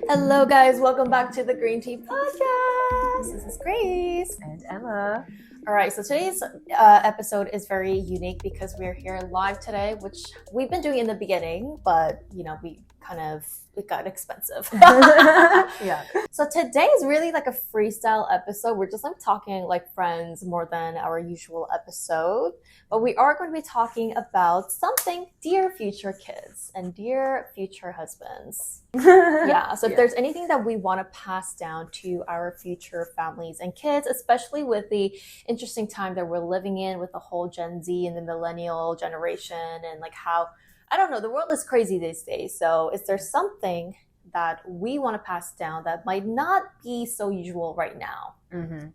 Hello, guys. Welcome back to the Green Tea Podcast. This is Grace. And Emma. All right, so today's episode is very unique because we're here live today, which we've been doing in the beginning, but, it got expensive. Yeah. So today is really like a freestyle episode. We're just like talking like friends more than our usual episode. But we are going to be talking about something dear future kids and dear future husbands. Yeah. So if there's anything that we want to pass down to our future families and kids, especially with the interesting time that we're living in with the whole Gen Z and the millennial generation and like how, I don't know, the world is crazy these days. So is there something that we want to pass down that might not be so usual right now? Mm-hmm.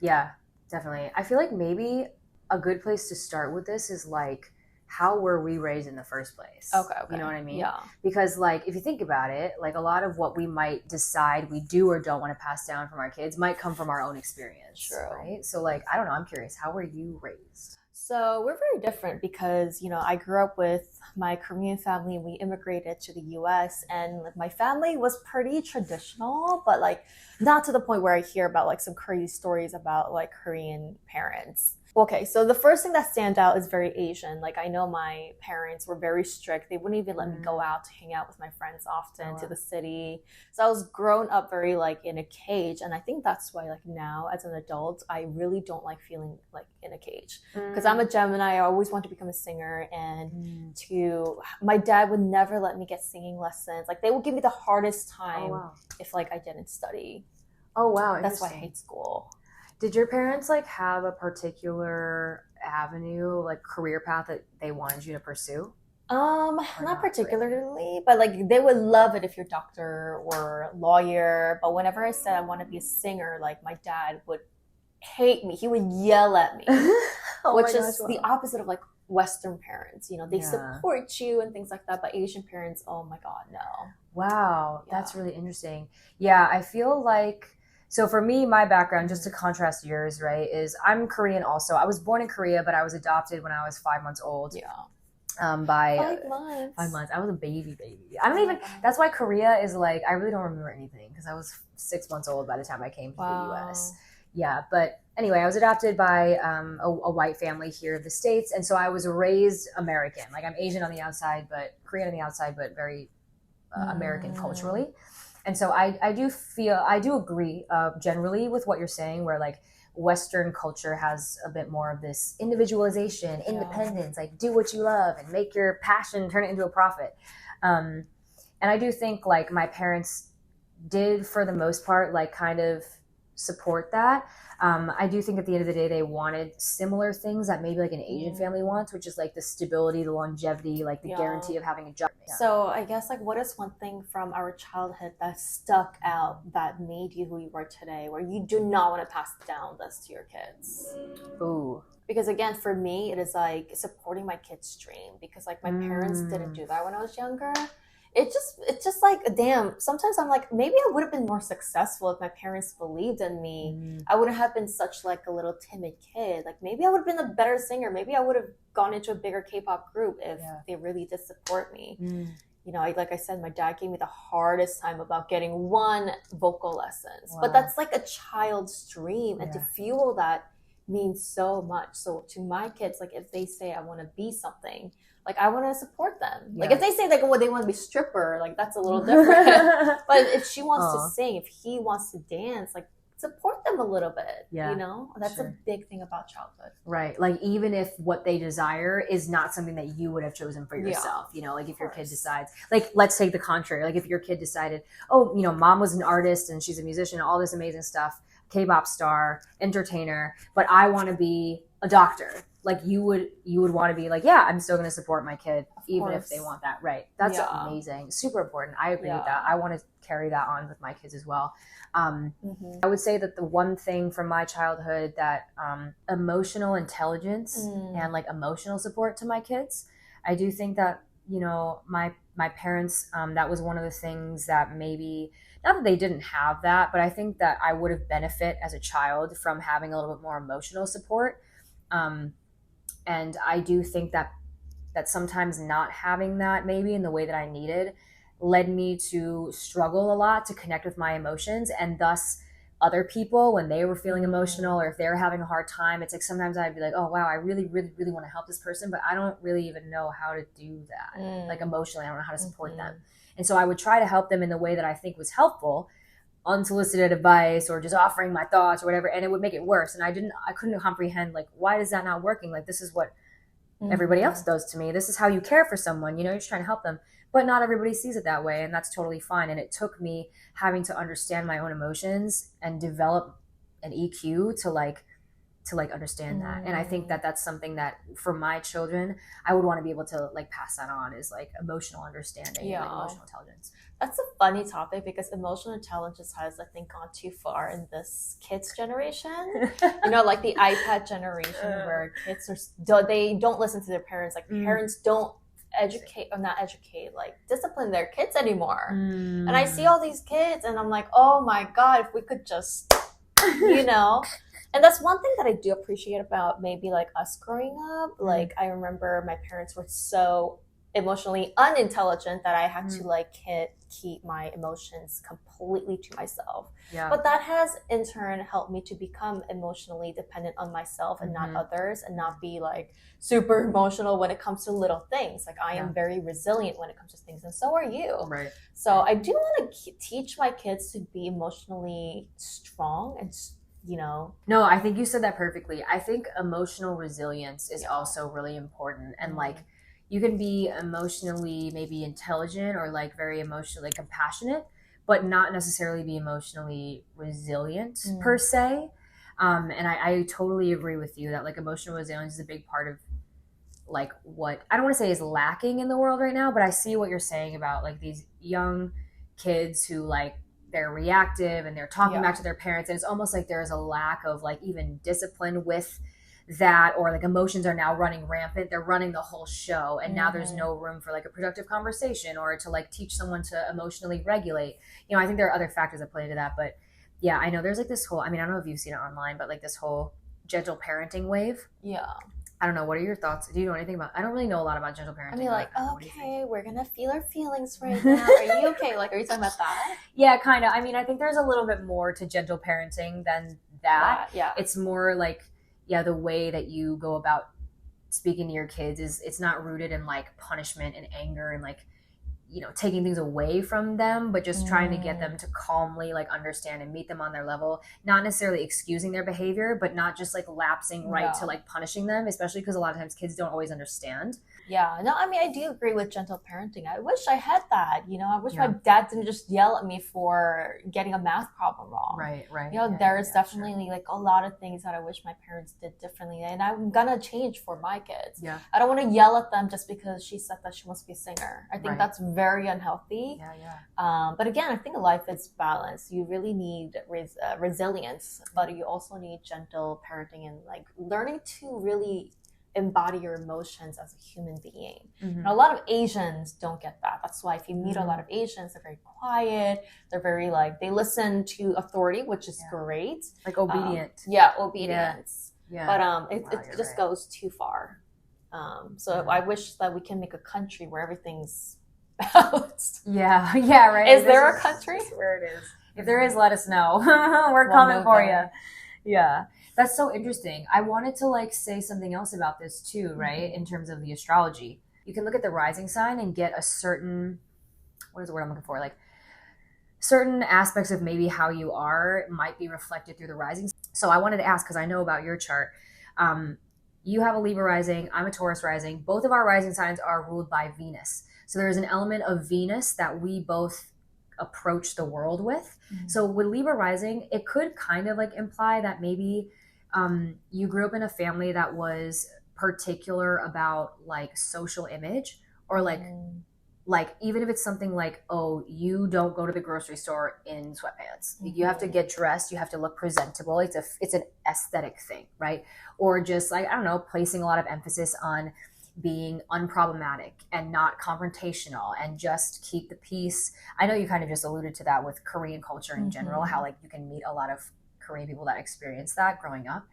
Yeah, definitely. I feel like maybe a good place to start with this is like, how were we raised in the first place? Okay. You know what I mean? Yeah. Because like, if you think about it, like a lot of what we might decide we do or don't want to pass down from our kids might come from our own experience. True. Right? So like, I don't know, I'm curious, how were you raised? So we're very different because, I grew up with my Korean family and we immigrated to the US, and my family was pretty traditional, but like not to the point where I hear about like some crazy stories about like Korean parents. Okay, so the first thing that stands out is very Asian. Like I know my parents were very strict. They wouldn't even let me go out to hang out with my friends often to the city. So I was grown up very like in a cage, and I think that's why like now as an adult I really don't like feeling like in a cage because I'm a Gemini. I always want to become a singer, and my dad would never let me get singing lessons. Like they would give me the hardest time if like I didn't study. Oh wow, that's why I hate school. Did your parents like have a particular avenue, like career path that they wanted you to pursue? Not particularly, really, but like they would love it if you're a doctor or lawyer. But whenever I said I want to be a singer, like my dad would hate me. He would yell at me, which is the opposite of like Western parents. They support you and things like that. But Asian parents, oh my God, no. Wow, that's really interesting. Yeah, I feel like. So for me, my background, just to contrast yours, right, is I'm Korean also. I was born in Korea, but I was adopted when I was 5 months old. Yeah. By 5 months. 5 months. I was a baby. I don't even, that's why Korea is like, I really don't remember anything because I was 6 months old by the time I came to the US. Yeah, but anyway, I was adopted by a white family here in the States. And so I was raised American. Like I'm Asian on the outside, but Korean on the outside, but very American culturally. And so I do agree generally with what you're saying, where like Western culture has a bit more of this individualization, independence, like do what you love and make your passion, turn it into a profit. And I do think like my parents did for the most part, like kind of support that. I do think at the end of the day, they wanted similar things that maybe like an Asian family wants, which is like the stability, the longevity, like the guarantee of having a job. Yeah. So I guess like what is one thing from our childhood that stuck out that made you who you are today, where you do not want to pass down this to your kids? Ooh. Because again, for me, it is like supporting my kids' dream, because like my parents didn't do that when I was younger. It's just like, damn, sometimes I'm like, maybe I would have been more successful if my parents believed in me. I wouldn't have been such like a little timid kid. Like maybe I would have been a better singer. Maybe I would have gone into a bigger K-pop group if they really did support me. Like I said, my dad gave me the hardest time about getting one vocal lessons. But that's like a child's dream. And to fuel that means so much. So to my kids, like if they say I want to be something, like I want to support them. Like if they say like, they want to be a stripper, like that's a little different. But if she wants to sing, if he wants to dance, like support them a little bit. That's a big thing about childhood. Right. Like even if what they desire is not something that you would have chosen for yourself, like if your kid decides, like let's take the contrary. Like if your kid decided, mom was an artist and she's a musician, all this amazing stuff, K-pop star, entertainer, but I want to be a doctor. Like you would want to be like, I'm still going to support my kid even if they want that. Right. That's amazing. Super important. I agree with that. I want to carry that on with my kids as well. I would say that the one thing from my childhood that emotional intelligence and like emotional support to my kids, I do think that, my parents, that was one of the things that maybe, not that they didn't have that, but I think that I would have benefit as a child from having a little bit more emotional support. And I do think that sometimes not having that maybe in the way that I needed led me to struggle a lot to connect with my emotions, and thus other people when they were feeling emotional or if they were having a hard time. It's like sometimes I'd be like, oh wow, I really really really want to help this person, but I don't really even know how to do that. Like emotionally, I don't know how to support them. And so I would try to help them in the way that I think was helpful, unsolicited advice or just offering my thoughts or whatever, and it would make it worse. And I couldn't comprehend, like, why is that not working? Like, this is what everybody else does to me. This is how you care for someone, you're just trying to help them. But not everybody sees it that way, and that's totally fine. And it took me having to understand my own emotions and develop an EQ to understand that. And I think that that's something that for my children, I would want to be able to like pass that on, is like emotional understanding and like emotional intelligence. That's a funny topic because emotional intelligence has, I think, gone too far in this kids generation. Like the iPad generation where kids they don't listen to their parents. Like parents don't discipline their kids anymore. And I see all these kids and I'm like, oh my God, if we could just, And that's one thing that I do appreciate about maybe like us growing up. Like I remember my parents were so emotionally unintelligent that I had to like keep my emotions completely to myself. Yeah. But that has in turn helped me to become emotionally dependent on myself and not others, and not be like super emotional when it comes to little things. Like I am very resilient when it comes to things, and so are you. Right. So I do want to teach my kids to be emotionally strong and No, I think you said that perfectly. I think emotional resilience is also really important. And like you can be emotionally maybe intelligent or like very emotionally compassionate, but not necessarily be emotionally resilient per se. And I totally agree with you that like emotional resilience is a big part of like what I don't want to say is lacking in the world right now, but I see what you're saying about like these young kids who like they're reactive and they're talking back to their parents, and it's almost like there's a lack of like even discipline with that, or like emotions are now running rampant. They're running the whole show, and now there's no room for like a productive conversation or to like teach someone to emotionally regulate. I think there are other factors that play into that, but yeah, I know there's like this whole, I don't know if you've seen it online, but like this whole gentle parenting wave. Yeah. I don't know. What are your thoughts? Do you know anything about? I don't really know a lot about gentle parenting. Like, okay, we're gonna feel our feelings right now. Are you okay? Like, are you talking about that? Yeah, kind of. I think there's a little bit more to gentle parenting than that. Yeah. It's more like, the way that you go about speaking to your kids it's not rooted in like punishment and anger and like, taking things away from them, but just trying to get them to calmly like understand and meet them on their level, not necessarily excusing their behavior, but not just like lapsing to like punishing them, especially because a lot of times kids don't always understand. Yeah, no, I do agree with gentle parenting. I wish I had that. I wish my dad didn't just yell at me for getting a math problem wrong. Right. There's definitely like a lot of things that I wish my parents did differently, and I'm gonna change for my kids. Yeah. I don't want to yell at them just because she said that she wants to be a singer. I think that's very unhealthy. Yeah. But again, I think life is balance. You really need resilience, but you also need gentle parenting and like learning to really embody your emotions as a human being. And a lot of Asians don't get that. That's why if you meet a lot of Asians, they're very quiet. They're very like, they listen to authority, which is great. Like obedient. Obedience. Yeah. But it just goes too far. So I wish that we can make a country where everything's balanced. Yeah, right. Is there a country? Where it is. If there is, let us know. We're coming for you. Yeah. That's so interesting. I wanted to like say something else about this too, right? In terms of the astrology. You can look at the rising sign and get a certain, what is the word I'm looking for? Like certain aspects of maybe how you are might be reflected through the rising. So I wanted to ask, because I know about your chart. You have a Libra rising, I'm a Taurus rising. Both of our rising signs are ruled by Venus. So there is an element of Venus that we both approach the world with. So with Libra rising, it could kind of like imply that maybe you grew up in a family that was particular about like social image, or like even if it's something like, oh, you don't go to the grocery store in sweatpants. You have to get dressed, you have to look presentable. It's an aesthetic thing, right? Or just like, I don't know, placing a lot of emphasis on being unproblematic and not confrontational and just keep the peace. I know you kind of just alluded to that with Korean culture in general, how like you can meet a lot of Korean people that experience that growing up.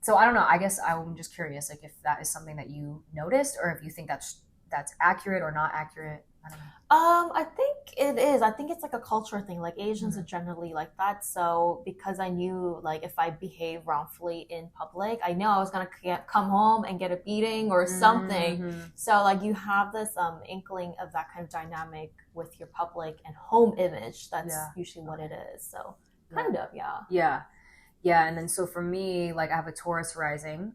So I don't know, I guess I'm just curious, like if that is something that you noticed, or if you think that's that's accurate or not accurate? I don't know. I think it is. I think it's like a culture thing. Like Asians are generally like that. So because I knew like if I behave wrongfully in public, I know I was gonna come home and get a beating or something. So like you have this inkling of that kind of dynamic with your public and home image. That's usually what it is. So kind of, Yeah. And then so for me, like I have a Taurus rising,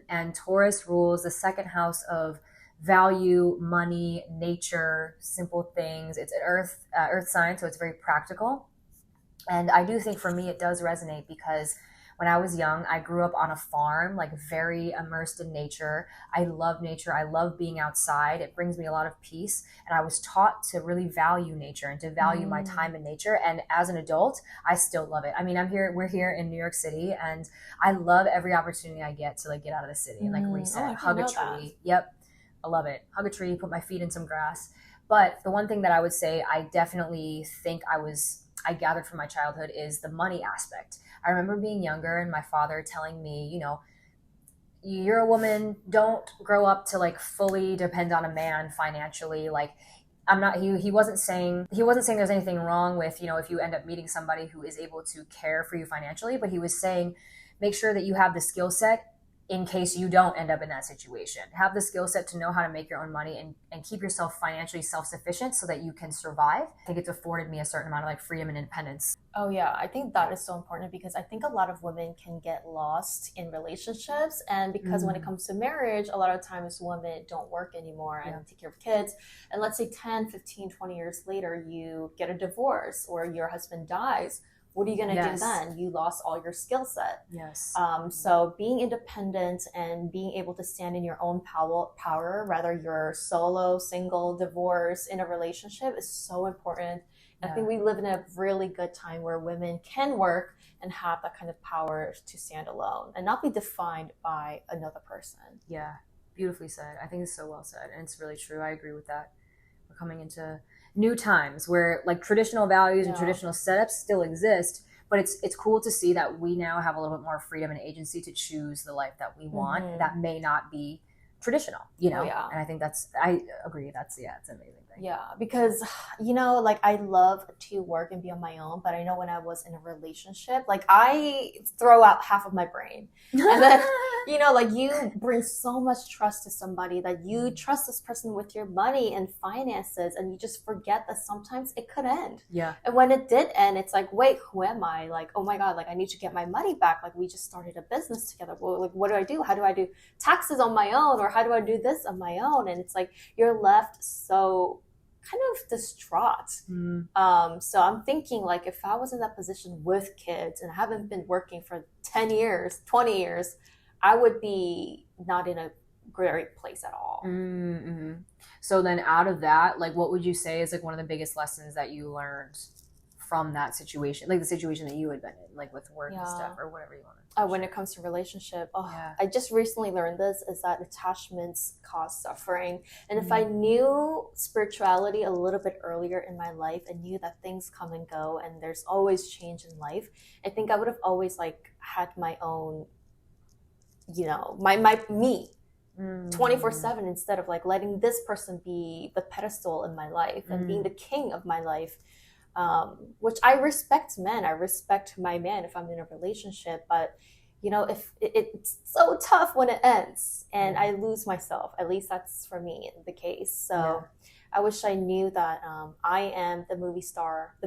and Taurus rules the second house of value, money, nature, simple things. It's an earth sign, so it's very practical. And I do think for me it does resonate because when I was young, I grew up on a farm, like very immersed in nature. I love nature. I love being outside. It brings me a lot of peace. And I was taught to really value nature and to value my time in nature. And as an adult, I still love it. I mean, we're here in New York City, and I love every opportunity I get to like get out of the city and like reset, hug a tree. Yep. I love it. Hug a tree, put my feet in some grass. But the one thing that I would say I definitely think I gathered from my childhood is the money aspect. I remember being younger and my father telling me, you know, you're a woman, don't grow up to like fully depend on a man financially. Like he wasn't saying there's anything wrong with, you know, if you end up meeting somebody who is able to care for you financially, but he was saying make sure that you have the skill set in case you don't end up in that situation. Have the skill set to know how to make your own money and keep yourself financially self-sufficient so that you can survive. I think it's afforded me a certain amount of like freedom and independence. Oh yeah, I think that is so important because I think a lot of women can get lost in relationships, and because when it comes to marriage, a lot of times women don't work anymore and take care of kids. And let's say 10, 15, 20 years later, you get a divorce or your husband dies. What are you going to do then? You lost all your skill set. Yes. So being independent and being able to stand in your own power, whether you're solo, single, divorced, in a relationship is so important. I think we live in a really good time where women can work and have that kind of power to stand alone and not be defined by another person. Yeah, beautifully said. I think it's so well said. And it's really true. I agree with that. We're coming into new times where like traditional values and traditional setups still exist, but it's cool to see that we now have a little bit more freedom and agency to choose the life that we want that may not be traditional, you know. And I think I agree, it's an amazing thing. Yeah, because you know, like I love to work and be on my own, but I know when I was in a relationship, like I throw out half of my brain. And then, you know, like you bring so much trust to somebody that you trust this person with your money and finances, and you just forget that sometimes it could end. Yeah. And when it did end, it's like, wait, who am I? Like, oh my God, like I need to get my money back. Like we just started a business together. Well, like what do I do? How do I do taxes on my own? Or how do I do this on my own? And it's like you're left so kind of distraught. So I'm thinking like if I was in that position with kids and I haven't been working for 10 years, 20 years, I would be not in a great place at all. So then out of that, like what would you say is like one of the biggest lessons that you learned from that situation, like the situation that you had been in, like with work and stuff or whatever you want to when it comes to relationship, I just recently learned this, is that attachments cause suffering. And if I knew spirituality a little bit earlier in my life and knew that things come and go and there's always change in life, I think I would have always like had my own, you know, me 24/7 instead of like letting this person be the pedestal in my life and being the king of my life. Which I respect men. I respect my man if I'm in a relationship, but you know, if it's so tough when it ends and I lose myself. At least that's for me the case. So I wish I knew that I am the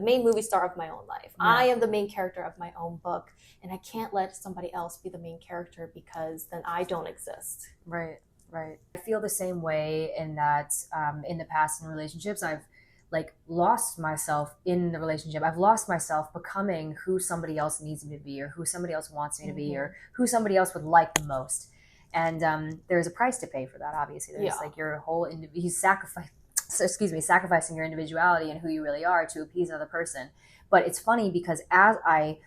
main movie star of my own life. I am the main character of my own book, and I can't let somebody else be the main character because then I don't exist. Right. I feel the same way in that in the past in relationships, I've like lost myself in the relationship. I've lost myself becoming who somebody else needs me to be, or who somebody else wants me to be, or who somebody else would like the most. And there's a price to pay for that. Obviously, there's like your whole sacrificing your individuality and who you really are to appease another person. But it's funny because as I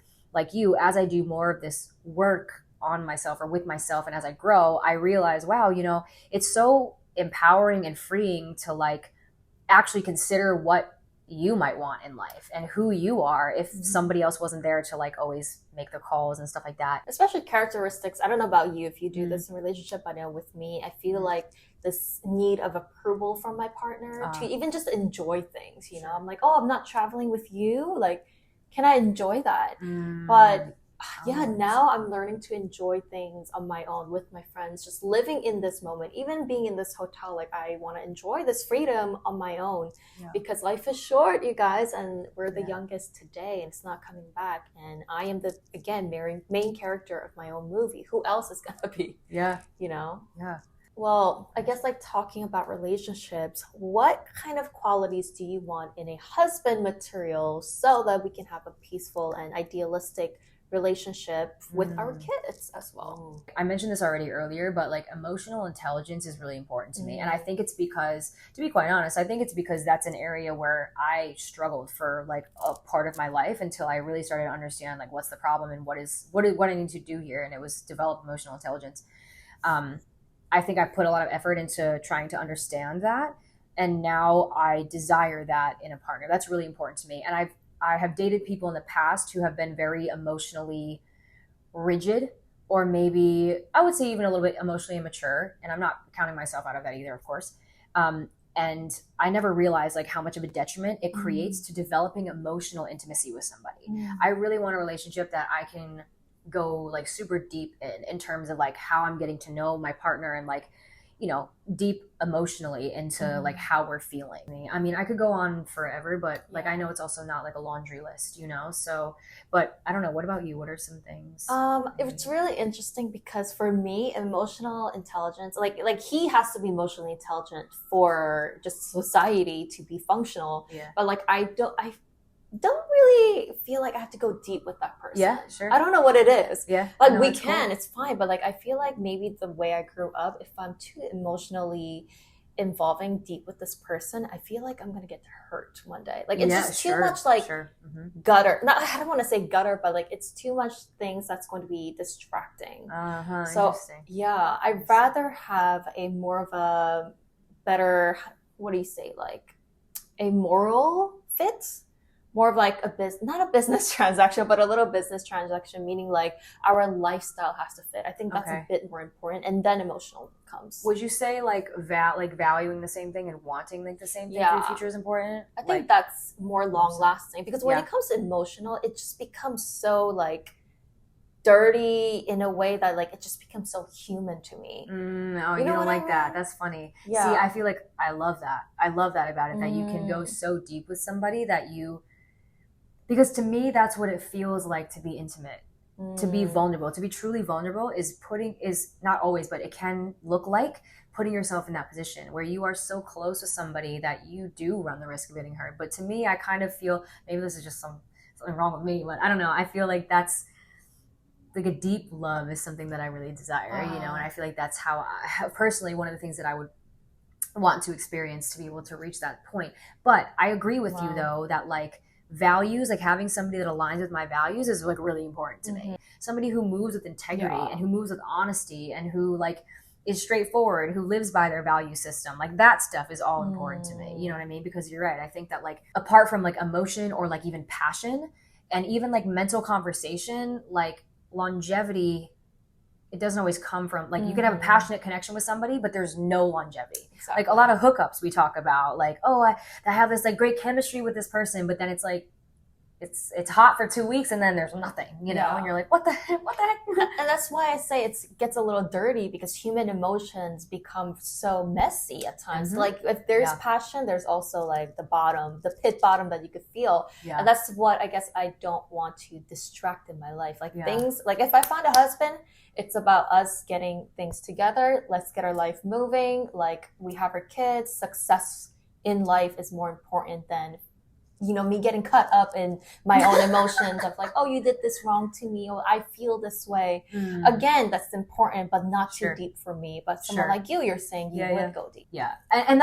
do more of this work on myself or with myself, and as I grow, I realize, wow, you know, it's so empowering and freeing to like actually consider what you might want in life and who you are if somebody else wasn't there to like always make the calls and stuff like that. Especially characteristics. I don't know about you if you do this in relationship, but I know with me, I feel like this need of approval from my partner to even just enjoy things, you know. I'm like, oh, I'm not traveling with you, like, can I enjoy that? But yeah, now I'm learning to enjoy things on my own with my friends, just living in this moment, even being in this hotel. Like, I want to enjoy this freedom on my own because life is short, you guys, and we're the youngest today, and it's not coming back. And I am the, again, main character of my own movie. Who else is going to be? You know? Well, I guess like talking about relationships, what kind of qualities do you want in a husband material so that we can have a peaceful and idealistic relationship with our kids as well? I mentioned this already earlier, but like emotional intelligence is really important to me. And I think it's because, to be quite honest, I think it's because that's an area where I struggled for like a part of my life until I really started to understand like what's the problem and what I need to do here. And it was develop emotional intelligence. I think I put a lot of effort into trying to understand that. And now I desire that in a partner. That's really important to me. And I have dated people in the past who have been very emotionally rigid, or maybe I would say even a little bit emotionally immature. And I'm not counting myself out of that either, of course. And I never realized like how much of a detriment it creates to developing emotional intimacy with somebody. I really want a relationship that I can go like super deep in terms of like how I'm getting to know my partner and like, you know, deep emotionally into like how we're feeling. I mean, I could go on forever, but like I know it's also not like a laundry list, you know? So, but I don't know. What about you? What are some things? It's really interesting because for me, emotional intelligence, like he has to be emotionally intelligent for just society to be functional. But like I don't really feel like I have to go deep with that person. Yeah, sure. I don't know what it is. Yeah. Like we can, it's fine. But like I feel like maybe the way I grew up, if I'm too emotionally involving deep with this person, I feel like I'm gonna get hurt one day. Like it's just too much like gutter. Not, I don't want to say gutter, but like it's too much things that's going to be distracting. So yeah, I'd rather have a more of a better, what do you say, like a moral fit, more of like not a business transaction, but a little business transaction, meaning like our lifestyle has to fit. I think that's a bit more important, and then emotional comes. Would you say like valuing the same thing and wanting like the same thing for the future is important? I think that's more long lasting, because when it comes to emotional, it just becomes so like dirty in a way that like it just becomes so human to me. You don't like that? That's funny. See, I feel like I love that about it, that you can go so deep with somebody that because to me that's what it feels like to be intimate, to be vulnerable, to be truly vulnerable is not always, but it can look like putting yourself in that position where you are so close with somebody that you do run the risk of getting hurt. But to me, I kind of feel, maybe this is just something wrong with me, but I don't know, I feel like that's like a deep love is something that I really desire, you know, and I feel like that's how personally, one of the things that I would want to experience to be able to reach that point. But I agree with you though, that like values, like having somebody that aligns with my values is like really important to me. Somebody who moves with integrity and who moves with honesty and who like is straightforward, who lives by their value system. Like that stuff is all important to me. You know what I mean? Because you're right. I think that like apart from like emotion or like even passion and even like mental conversation, like longevity, it doesn't always come from like you can have a passionate connection with somebody, but there's no longevity. Like a lot of hookups we talk about, like, oh, I have this like great chemistry with this person, but then it's like it's hot for 2 weeks and then there's nothing, you know, and you're like, what the heck? And that's why I say it gets a little dirty, because human emotions become so messy at times. Like if there's passion, there's also like the pit bottom that you could feel. And that's what I guess I don't want to distract in my life. Like things, like if I find a husband, it's about us getting things together. Let's get our life moving. Like we have our kids. Success in life is more important than, you know, me getting caught up in my own emotions of like, oh, you did this wrong to me, or I feel this way. Again, that's important, but not too deep for me. But someone like you're saying you would go deep. And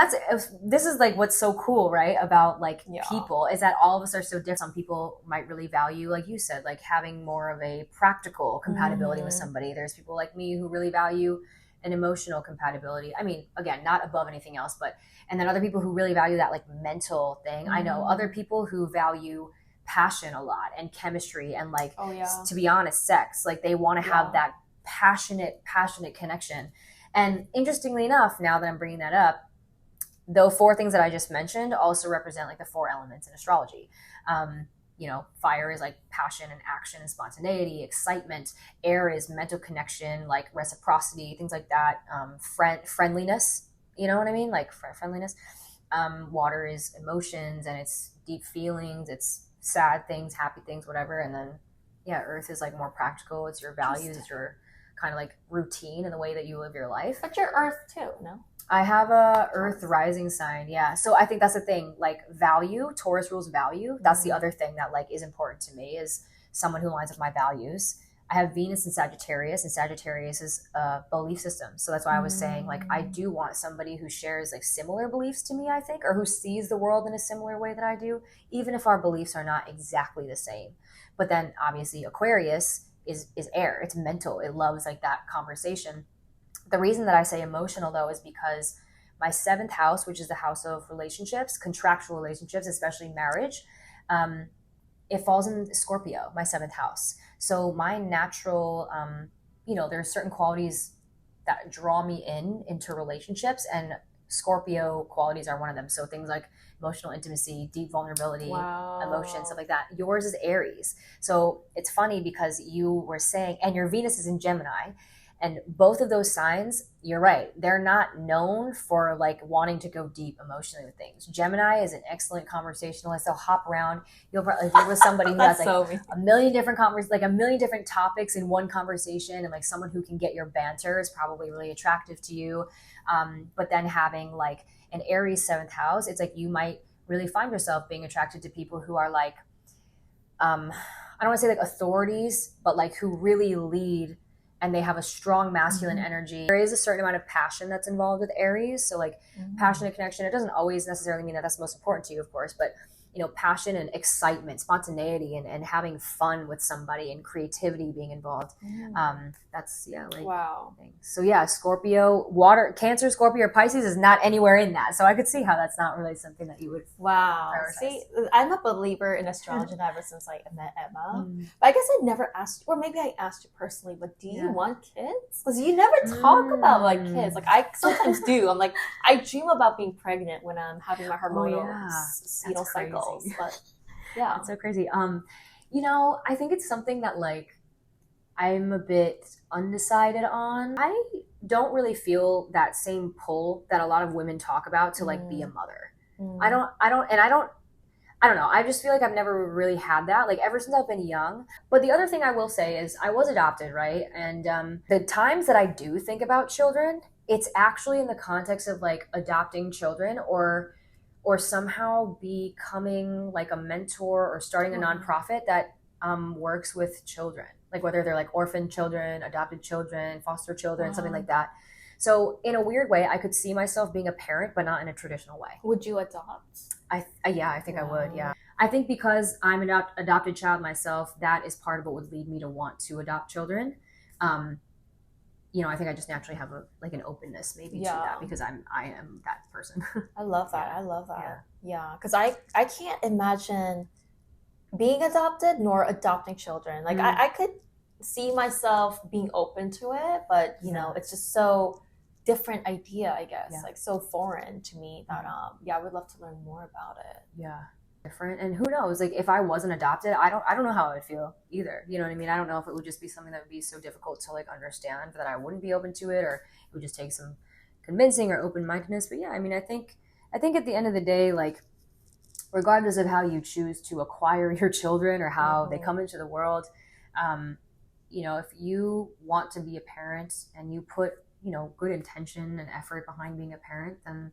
this is like what's so cool, right, about like people, is that all of us are so different. Some people might really value, like you said, like having more of a practical compatibility with somebody. There's people like me who really value an emotional compatibility. I mean, again, not above anything else, but, and then other people who really value that like mental thing. I know other people who value passion a lot and chemistry and like, to be honest, sex. Like they want to have that passionate connection. And interestingly enough, now that I'm bringing that up, the 4 things that I just mentioned also represent like the 4 elements in astrology. You know, fire is like passion and action and spontaneity, excitement. Air is mental connection, like reciprocity, things like that. Friendliness, you know what I mean? Like friendliness. Water is emotions and it's deep feelings, it's sad things, happy things, whatever. And then, earth is like more practical. It's your values, it's your kind of like routine and the way that you live your life. But you're earth too, no? I have a earth rising sign. Yeah. So I think that's the thing, like value, Taurus rules value. That's the other thing that like is important to me, is someone who aligns with my values. I have Venus in Sagittarius, and Sagittarius is a belief system. So that's why I was saying like, I do want somebody who shares like similar beliefs to me, I think, or who sees the world in a similar way that I do, even if our beliefs are not exactly the same. But then obviously Aquarius is air. It's mental. It loves like that conversation. The reason that I say emotional, though, is because my 7th house, which is the house of relationships, contractual relationships, especially marriage, it falls in Scorpio, my 7th house. So my natural, there are certain qualities that draw me into relationships, and Scorpio qualities are one of them. So things like emotional intimacy, deep vulnerability, emotion, stuff like that. Yours is Aries. So it's funny because you were saying, and your Venus is in Gemini. And both of those signs, you're right, they're not known for like wanting to go deep emotionally with things. Gemini is an excellent conversationalist. They'll hop around. You'll probably, if you're with somebody who has like a million different a million different topics in one conversation, and like someone who can get your banter is probably really attractive to you. But then having like an Aries 7th house, it's like you might really find yourself being attracted to people who are like, I don't want to say like authorities, but like who really lead, and they have a strong masculine energy. There is a certain amount of passion that's involved with Aries. So like passionate connection, it doesn't always necessarily mean that that's most important to you, of course, but passion and excitement, spontaneity, and having fun with somebody, and creativity being involved. That's wow. So Scorpio, water, Cancer, Scorpio, or Pisces is not anywhere in that. So I could see how that's not really something that you would prioritize. See, I'm a believer in astrology ever since I met Emma. But I guess I never asked, or maybe I asked you personally, but do you want kids? Because you never talk about like kids. Like I sometimes do. I'm like, I dream about being pregnant when I'm having my hormonal cycle. But it's so crazy. I think it's something that like I'm a bit undecided on. I don't really feel that same pull that a lot of women talk about to like be a mother. I don't know. I just feel like I've never really had that, like ever since I've been young. But the other thing I will say is I was adopted, right? And the times that I do think about children, it's actually in the context of like adopting children or somehow becoming like a mentor or starting a nonprofit that works with children, like whether they're like orphan children, adopted children, foster children, something like that. So in a weird way, I could see myself being a parent, but not in a traditional way. Would you adopt? I think I would. Yeah. I think because I'm an adopted child myself, that is part of what would lead me to want to adopt children. I think I just naturally have an openness maybe to that, because I am that person. I love that. I love that. Yeah. Because I can't imagine being adopted nor adopting children. Like I could see myself being open to it, but it's just so different idea, I guess. Like so foreign to me that I would love to learn more about it. Yeah. Different, and who knows, like if I wasn't adopted, I don't know how I would feel either, you know what I mean? I don't know if it would just be something that would be so difficult to like understand that I wouldn't be open to it, or it would just take some convincing or open-mindedness. But I mean, I think at the end of the day, like regardless of how you choose to acquire your children or how they come into the world, if you want to be a parent and you put good intention and effort behind being a parent, then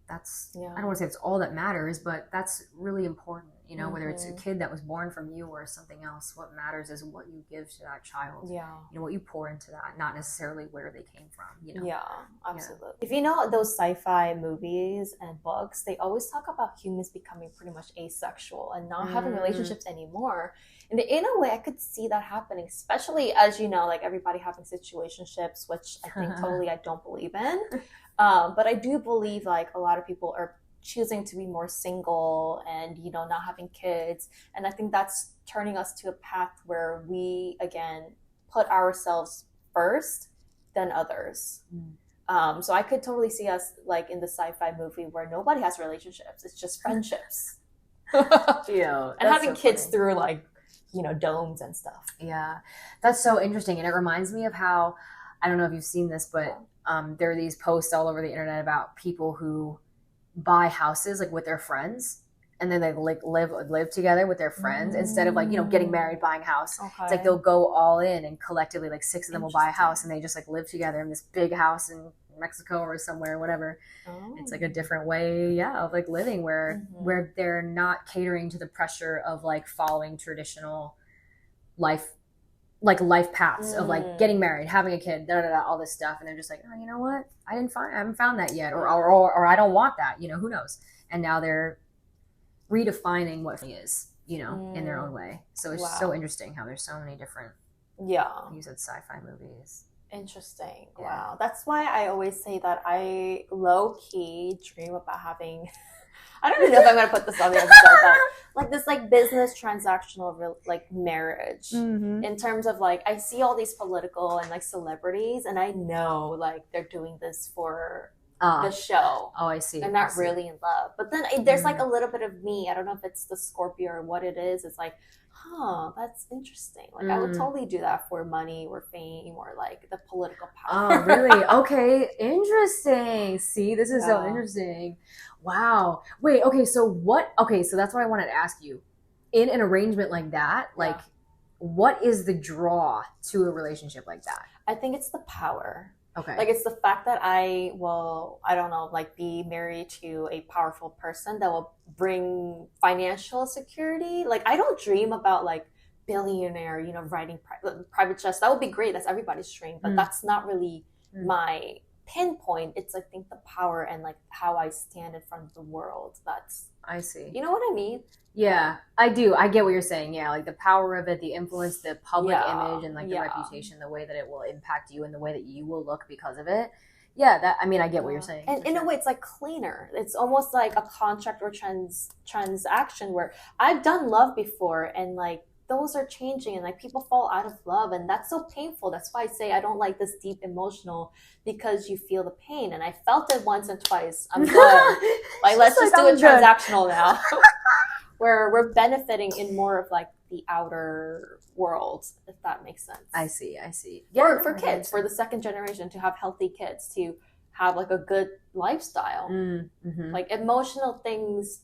that's I don't want to say it's all that matters, but that's really important, you know, whether it's a kid that was born from you or something else. What matters is what you give to that child. Yeah. You know, what you pour into that, not necessarily where they came from, you know. Yeah, absolutely. Yeah. If you know those sci-fi movies and books, they always talk about humans becoming pretty much asexual and not having relationships anymore. And in a way, I could see that happening, especially as you know, like everybody having situationships, which I think totally I don't believe in. But I do believe like a lot of people are choosing to be more single and, you know, not having kids. And I think that's turning us to a path where we, again, put ourselves first than others. So I could totally see us like in the sci-fi movie where nobody has relationships. It's just friendships. Yeah. And having so kids through like, you know, domes and stuff. Yeah. That's so interesting. And it reminds me of how, I don't know if you've seen this, but there are these posts all over the internet about people who buy houses like with their friends, and then they like live together with their friends instead of like, you know, getting married, buying a house. Okay. It's like they'll go all in and collectively like 6 of them will buy a house and they just like live together in this big house in Mexico or somewhere, whatever. It's like a different way, of like living where they're not catering to the pressure of like following traditional life paths of like getting married, having a kid, all this stuff, and they're just like, oh, you know what? I haven't found that yet, or I don't want that. You know, who knows? And now they're redefining what family is, you know, in their own way. So it's so interesting how there's so many different. Yeah, you said sci-fi movies. Interesting. Yeah. Wow, that's why I always say that I low key dream about having. I don't even know if I'm gonna put this on the episode, but like this like business transactional like marriage in terms of like I see all these political and like celebrities and I know like they're doing this for the show. Oh, I see. They're not really in love. But then there's like a little bit of me. I don't know if it's the Scorpio or what it is. It's like, that's interesting. Like I would totally do that for money or fame or like the political power. Oh, really? Okay. Interesting. See, this is so interesting. Wow. Wait, okay, so that's what I wanted to ask you. In an arrangement like that, like what is the draw to a relationship like that? I think it's the power. Okay. Like it's the fact that I don't know, like be married to a powerful person that will bring financial security. Like I don't dream about like billionaire, you know, riding private jets. That would be great. That's everybody's dream, but that's not really my pinpoint. It's I think the power and like how I stand in front of the world. That's I see. You know what I mean? Yeah, I do. I get what you're saying. Yeah, like the power of it, the influence, the public image, and like the reputation, the way that it will impact you, and the way that you will look because of it. Yeah, that I mean, I get what you're saying. And in a way, it's like cleaner. It's almost like a contract or transaction where I've done love before, and like those are changing, and like people fall out of love, and that's so painful. That's why I say I don't like this deep emotional because you feel the pain, and I felt it once and twice. I'm good. Like let's just do it transactional now. Where we're benefiting in more of like the outer world, if that makes sense. I see. Yeah, for kids, for the second generation, to have healthy kids, to have like a good lifestyle. Like emotional things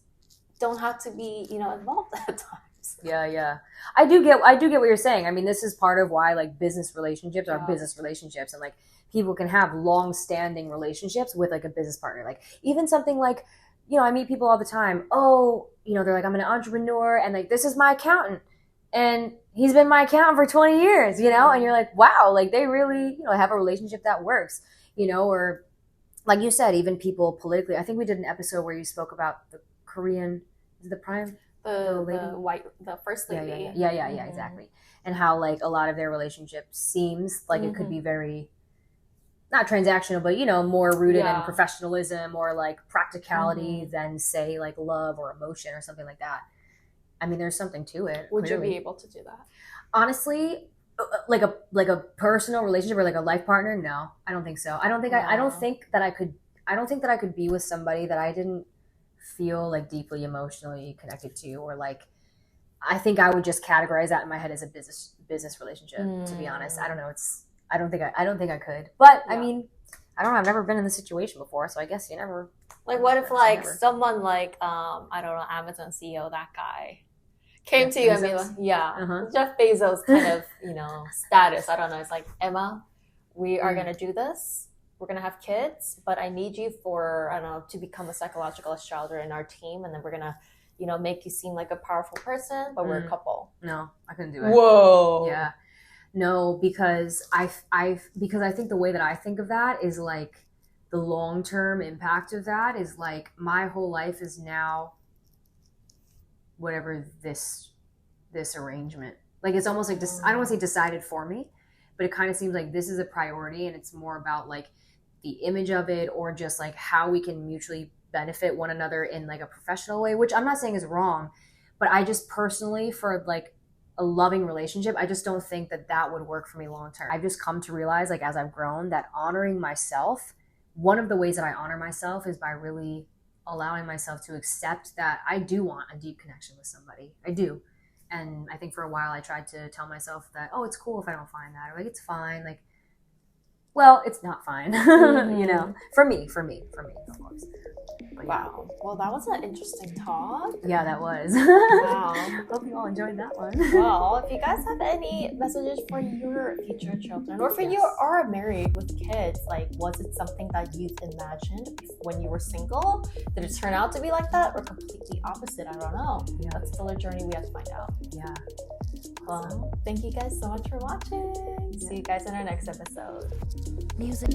don't have to be, you know, involved at times. Yeah. I do get what you're saying. I mean, this is part of why like business relationships are business relationships, and like people can have long-standing relationships with like a business partner. Like even something like, you know, I meet people all the time. Oh, you know, they're like, I'm an entrepreneur and like, this is my accountant and he's been my accountant for 20 years, you know? And you're like, wow, like they really, you know, have a relationship that works, you know, or like you said, even people politically. I think we did an episode where you spoke about the Korean, the first lady. Yeah, exactly. And how like a lot of their relationship seems like it could be very, not transactional, but, you know, more rooted in professionalism or like practicality than say like love or emotion or something like that. I mean, there's something to it. Would you be able to do that? Honestly, like a personal relationship or like a life partner? No, I don't think so. I don't think that I could be with somebody that I didn't feel like deeply emotionally connected to, or like, I think I would just categorize that in my head as a business relationship, to be honest. I don't know. I don't think I could. But I mean, I don't know. I've never been in this situation before, so I guess you never. Like, what if like someone like I don't know, Amazon CEO, that guy came to you and be like, Jeff Bezos kind of, you know, status. I don't know. It's like, Emma, we are gonna do this. We're gonna have kids, but I need you for, I don't know, to become a psychological astrologer in our team, and then we're gonna make you seem like a powerful person, but we're a couple. No, I couldn't do it. Whoa. Yeah. No, because I think the way that I think of that is like the long-term impact of that is like my whole life is now whatever this arrangement. Like it's almost like this, I don't want to say decided for me, but it kind of seems like this is a priority, and it's more about like the image of it, or just like how we can mutually benefit one another in like a professional way, which I'm not saying is wrong, but I just personally, for like a loving relationship, I just don't think that would work for me long term. I've just come to realize, like as I've grown, that honoring myself, one of the ways that I honor myself is by really allowing myself to accept that I do want a deep connection with somebody. I do. And I think for a while I tried to tell myself that, oh, it's cool if I don't find that, or like it's fine, like, well, it's not fine. For me, of course. But wow. Yeah. Well, that was an interesting talk. Yeah, that was. Wow. Hope you all enjoyed that one. Well, if you guys have any messages for your future children, or for you are married with kids, like, was it something that you've imagined when you were single? Did it turn out to be like that, or completely opposite? I don't know. Yeah, that's still a journey we have to find out. Yeah. Well, thank you guys so much for watching. Yeah. See you guys in our next episode. Music.